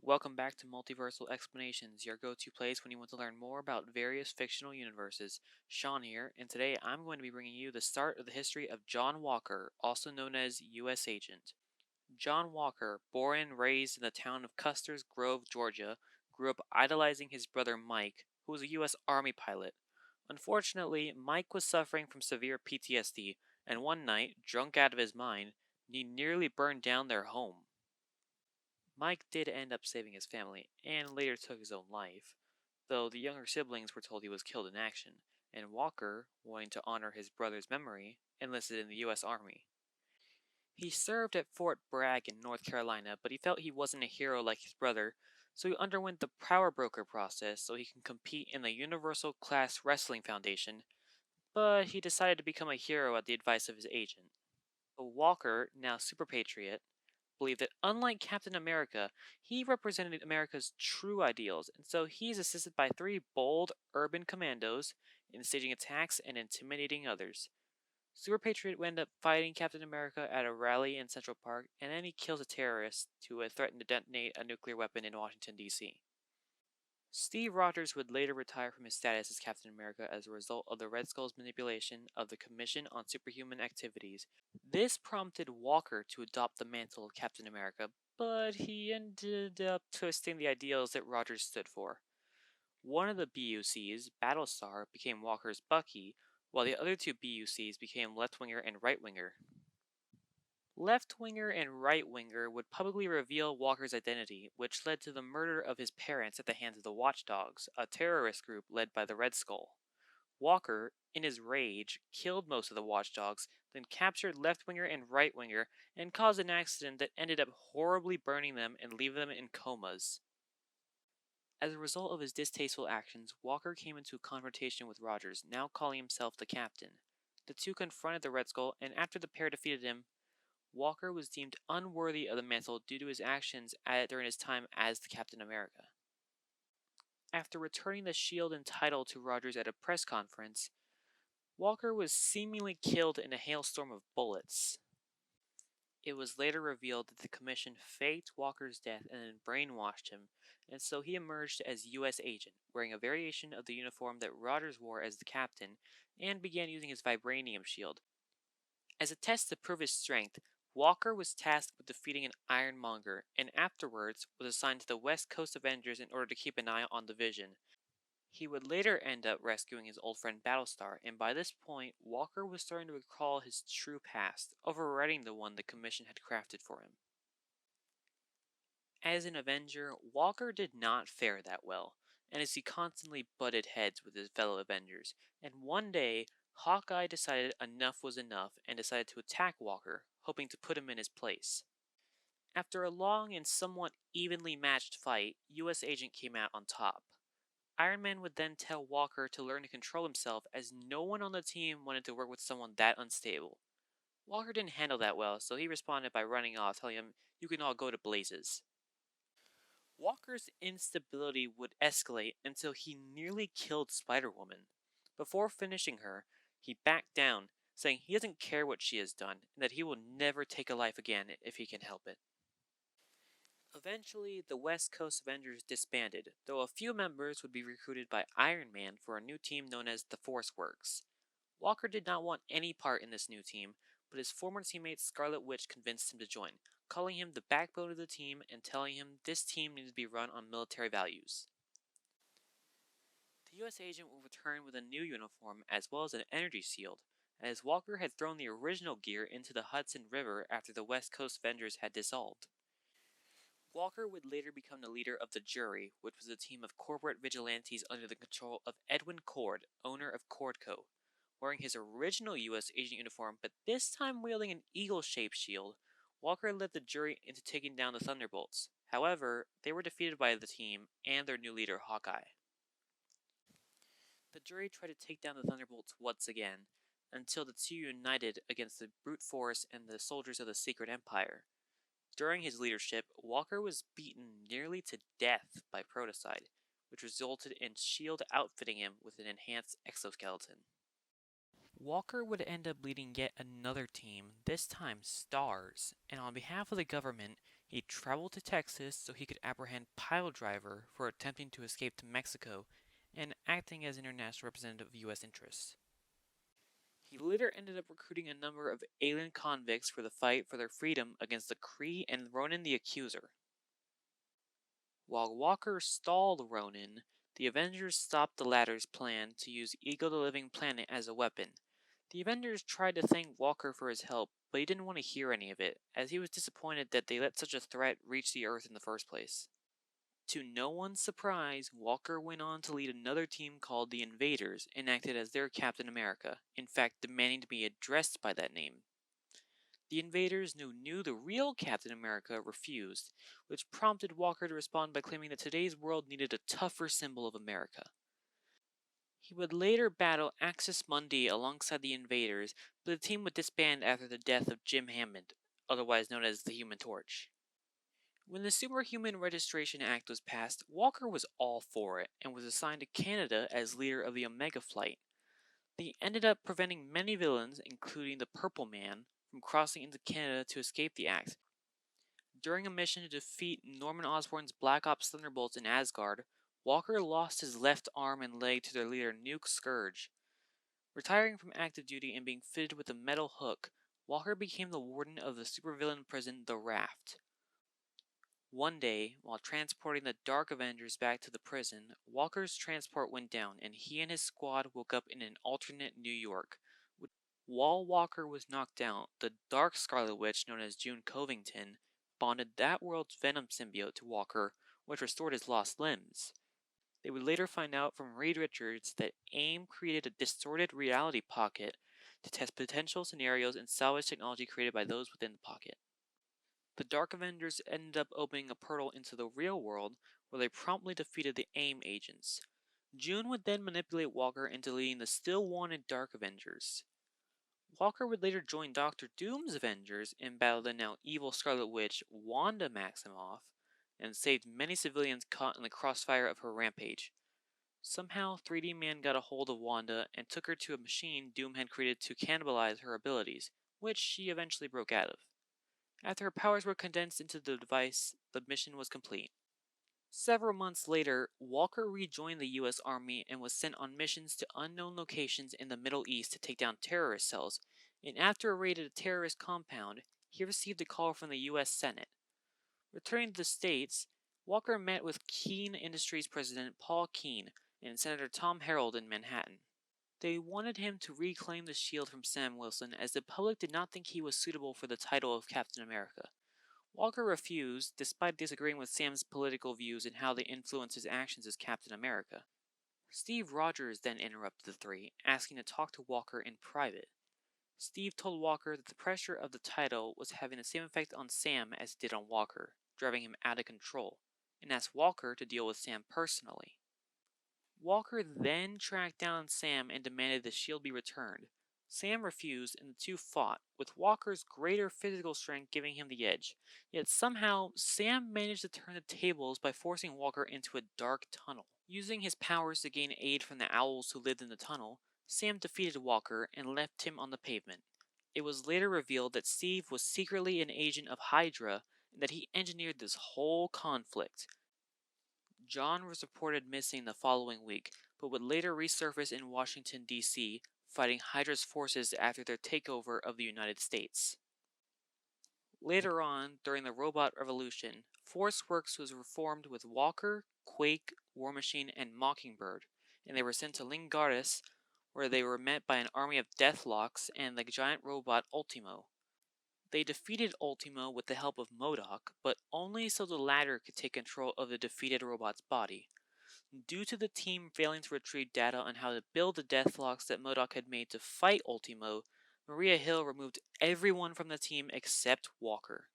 Welcome back to Multiversal Explanations, your go-to place when you want to learn more about various fictional universes. Sean here, and today I'm going to be bringing you the start of the history of John Walker, also known as U.S. Agent. John Walker, born and raised in the town of Custer's Grove, Georgia, grew up idolizing his brother Mike, who was a U.S. Army pilot. Unfortunately, Mike was suffering from severe PTSD, and one night, drunk out of his mind, he nearly burned down their home. Mike did end up saving his family, and later took his own life, though the younger siblings were told he was killed in action, and Walker, wanting to honor his brother's memory, enlisted in the U.S. Army. He served at Fort Bragg in North Carolina, but he felt he wasn't a hero like his brother, so he underwent the Power Broker process so he can compete in the Universal Class Wrestling Foundation, but he decided to become a hero at the advice of his agent. Walker, now Super Patriot, believed that unlike Captain America, he represented America's true ideals, and so he's assisted by three bold urban commandos in staging attacks and intimidating others. Super Patriot would end up fighting Captain America at a rally in Central Park, and then he kills a terrorist who had threatened to detonate a nuclear weapon in Washington, D.C. Steve Rogers would later retire from his status as Captain America as a result of the Red Skull's manipulation of the Commission on Superhuman Activities. This prompted Walker to adopt the mantle of Captain America, but he ended up twisting the ideals that Rogers stood for. One of the BUCs, Battlestar, became Walker's Bucky, while the other two BUCs became Left Winger and Right Winger. Left Winger and Right Winger would publicly reveal Walker's identity, which led to the murder of his parents at the hands of the Watchdogs, a terrorist group led by the Red Skull. Walker, in his rage, killed most of the Watchdogs, then captured Left Winger and Right Winger and caused an accident that ended up horribly burning them and leaving them in comas. As a result of his distasteful actions, Walker came into a confrontation with Rogers, now calling himself the Captain. The two confronted the Red Skull, and after the pair defeated him, Walker was deemed unworthy of the mantle due to his actions during his time as the Captain America. After returning the shield and title to Rogers at a press conference, Walker was seemingly killed in a hailstorm of bullets. It was later revealed that the Commission faked Walker's death and then brainwashed him, and so he emerged as U.S. Agent, wearing a variation of the uniform that Rogers wore as the Captain, and began using his vibranium shield. As a test to prove his strength, Walker was tasked with defeating an Ironmonger, and afterwards was assigned to the West Coast Avengers in order to keep an eye on the Vision. He would later end up rescuing his old friend Battlestar, and by this point, Walker was starting to recall his true past, overwriting the one the Commission had crafted for him. As an Avenger, Walker did not fare that well, and as he constantly butted heads with his fellow Avengers, and one day, Hawkeye decided enough was enough and decided to attack Walker, hoping to put him in his place. After a long and somewhat evenly matched fight, U.S. Agent came out on top. Iron Man would then tell Walker to learn to control himself as no one on the team wanted to work with someone that unstable. Walker didn't handle that well, so he responded by running off, telling him, "You can all go to blazes." Walker's instability would escalate until he nearly killed Spider-Woman. Before finishing her, he backed down, saying he doesn't care what she has done and that he will never take a life again if he can help it. Eventually, the West Coast Avengers disbanded, though a few members would be recruited by Iron Man for a new team known as the Force Works. Walker did not want any part in this new team, but his former teammate Scarlet Witch convinced him to join, calling him the backbone of the team and telling him this team needed to be run on military values. The U.S. agent will return with a new uniform as well as an energy shield, as Walker had thrown the original gear into the Hudson River after the West Coast Avengers had dissolved. Walker would later become the leader of the Jury, which was a team of corporate vigilantes under the control of Edwin Cord, owner of Cordco. Wearing his original U.S. agent uniform, but this time wielding an eagle-shaped shield, Walker led the Jury into taking down the Thunderbolts. However, they were defeated by the team and their new leader, Hawkeye. The Jury tried to take down the Thunderbolts once again, until the two united against the brute force and the soldiers of the Secret Empire. During his leadership, Walker was beaten nearly to death by Protocide, which resulted in S.H.I.E.L.D. outfitting him with an enhanced exoskeleton. Walker would end up leading yet another team, this time STARS, and on behalf of the government, He traveled to Texas so he could apprehend Piledriver for attempting to escape to Mexico and acting as international representative of U.S. interests. He later ended up recruiting a number of alien convicts for the fight for their freedom against the Kree and Ronan the Accuser. While Walker stalled Ronan, the Avengers stopped the latter's plan to use Ego the Living Planet as a weapon. The Avengers tried to thank Walker for his help, but he didn't want to hear any of it, as he was disappointed that they let such a threat reach the Earth in the first place. To no one's surprise, Walker went on to lead another team called the Invaders and acted as their Captain America, in fact demanding to be addressed by that name. The Invaders who knew the real Captain America refused, which prompted Walker to respond by claiming that today's world needed a tougher symbol of America. He would later battle Axis Mundi alongside the Invaders, but the team would disband after the death of Jim Hammond, otherwise known as the Human Torch. When the Superhuman Registration Act was passed, Walker was all for it and was assigned to Canada as leader of the Omega Flight. They ended up preventing many villains, including the Purple Man, from crossing into Canada to escape the act. During a mission to defeat Norman Osborn's Black Ops Thunderbolts in Asgard, Walker lost his left arm and leg to their leader Nuke Scourge. Retiring from active duty and being fitted with a metal hook, Walker became the warden of the supervillain prison The Raft. One day, while transporting the Dark Avengers back to the prison, Walker's transport went down and he and his squad woke up in an alternate New York. While Walker was knocked out, the Dark Scarlet Witch, known as June Covington, bonded that world's Venom symbiote to Walker, which restored his lost limbs. They would later find out from Reed Richards that AIM created a distorted reality pocket to test potential scenarios and salvage technology created by those within the pocket. The Dark Avengers ended up opening a portal into the real world where they promptly defeated the AIM agents. June would then manipulate Walker into leading the still wanted Dark Avengers. Walker would later join Doctor Doom's Avengers and battle the now evil Scarlet Witch Wanda Maximoff and saved many civilians caught in the crossfire of her rampage. Somehow, 3D Man got a hold of Wanda and took her to a machine Doom had created to cannibalize her abilities, which she eventually broke out of. After her powers were condensed into the device, the mission was complete. Several months later, Walker rejoined the US Army and was sent on missions to unknown locations in the Middle East to take down terrorist cells, and after a raid at a terrorist compound, he received a call from the US Senate. Returning to the States, Walker met with Keene Industries President Paul Keene and Senator Tom Harold in Manhattan. They wanted him to reclaim the shield from Sam Wilson as the public did not think he was suitable for the title of Captain America. Walker refused, despite disagreeing with Sam's political views and how they influenced his actions as Captain America. Steve Rogers then interrupted the three, asking to talk to Walker in private. Steve told Walker that the pressure of the title was having the same effect on Sam as it did on Walker, driving him out of control, and asked Walker to deal with Sam personally. Walker then tracked down Sam and demanded the shield be returned. Sam refused and the two fought, with Walker's greater physical strength giving him the edge. Yet somehow, Sam managed to turn the tables by forcing Walker into a dark tunnel. Using his powers to gain aid from the owls who lived in the tunnel, Sam defeated Walker and left him on the pavement. It was later revealed that Steve was secretly an agent of Hydra and that he engineered this whole conflict. John was reported missing the following week, but would later resurface in Washington, D.C., fighting Hydra's forces after their takeover of the United States. Later on, during the Robot Revolution, Force Works was reformed with Walker, Quake, War Machine, and Mockingbird, and they were sent to Lingardis, where they were met by an army of Deathlocks and the giant robot Ultimo. They defeated Ultimo with the help of MODOK, but only so the latter could take control of the defeated robot's body. Due to the team failing to retrieve data on how to build the Deathlocks that MODOK had made to fight Ultimo, Maria Hill removed everyone from the team except Walker.